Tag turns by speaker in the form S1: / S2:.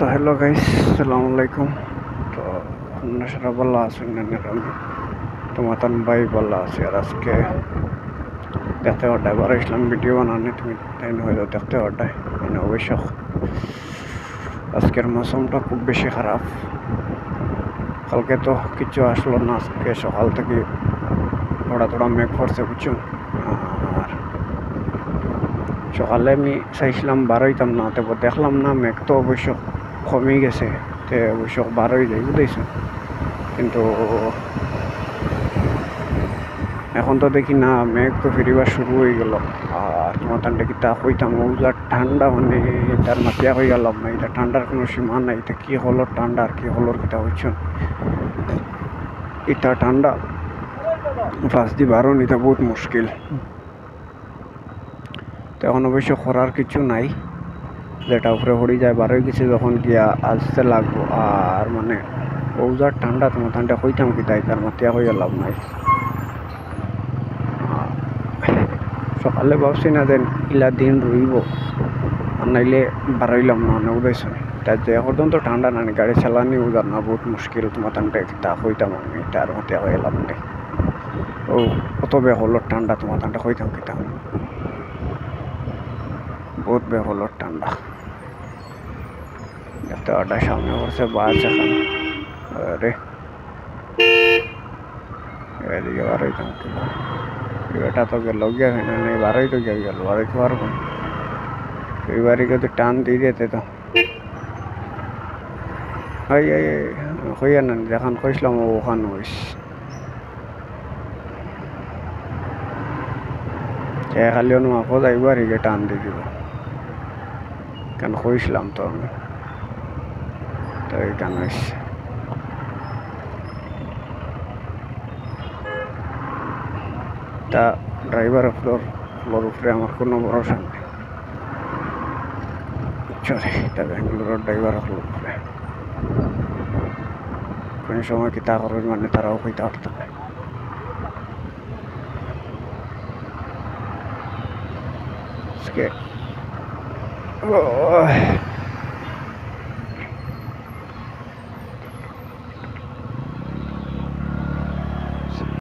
S1: তো hello guys, আসসালামু আলাইকুম। তো আপনারা সবাই ভালো আছেন না? আমি তোমার ভাই ভালো আছি। আর আজকে দেখতে পারটাই বড় ইসলাম ভিডিও বানানি তুমি তাই হয়তো দেখতে পারটাই মানে অবশ্য আজকের মৌসুমটা খুব বেশি খারাপ। কালকে তো কিছু আসলো না, আজকে সকাল থেকে থোড়া মেঘ পড়ছে বুঝছো। আর সকালে আমি চাইছিলাম বারোইতাম না, তারপর দেখলাম না মেঘ তো অবশ্য কমে গেছে, তে অবশ্য বারোই যাই বুঝেছ। কিন্তু এখন তো দেখি না, মেঘ তো ফিরিবার শুরু হয়ে গেল। আর তোমার ঠান্ডা কি তা হইতাম ওজার ঠান্ডা মানে তার মাতিয়া হয়ে গেলাম না, এটা ঠান্ডার কোনো সীমা নাই। এটা কি হলো ঠান্ডা আর কি হলোর কিতা হচ্ছে এটা ঠান্ডা ফাঁস দি বারো নিতে বহুত মুশকিল। তো এখন অবশ্য করার কিছু নাই, যেটা উপরে হয়ে যায় বারোই গেছে যখন গিয়া আসতে লাগবো। আর মানে ওজার ঠান্ডা তোমার ঠান্ডা হইতাম কি তাই তার মাতিয়া হয়ে গেলাম নাই। সকালে ভাবছি না দেন ইলা দিন রইব, আর নাইলে বাড়াইলাম না অনেক উদয়ছে। তার যে পর্যন্ত ঠান্ডা নানি গাড়ি চালানি উদার না বহুত মুশকিল। তোমার ঠান্ডা তা হইতাম আমি তার মতে হয়ে এলাম নাই। ও কত বে হলো ঠান্ডা, তোমার ঠান্ডা হইতাম কিতা বহুত বে হলো ঠান্ডা। দেখতে ওটা সামনে করছে বাস এখন রে এদিকে বারোইতাম কিনা এটা তো গেল গিয়া নেই বারোই তো গিয়ে গেল বারোইতে পারবো এই বাড়িকে তো টান দিয়ে যেতে তো হইয়া না যেখান কইসলাম ওখান হইস খালি অনুমাপো যাইব আর এগে টান দিয়ে দিব কেন কইসলাম তো আমি তো এই কেন হইস তা ড্রাইভার ফ্লোর উপরে আমার কোনো ভরসা নেই। সরি, এটা ব্যাঙ্গালোরের ড্রাইভার ফ্লোর উপরে কোন সময় কি তা করবেন মানে তারাও কইতে পারত না। আজকে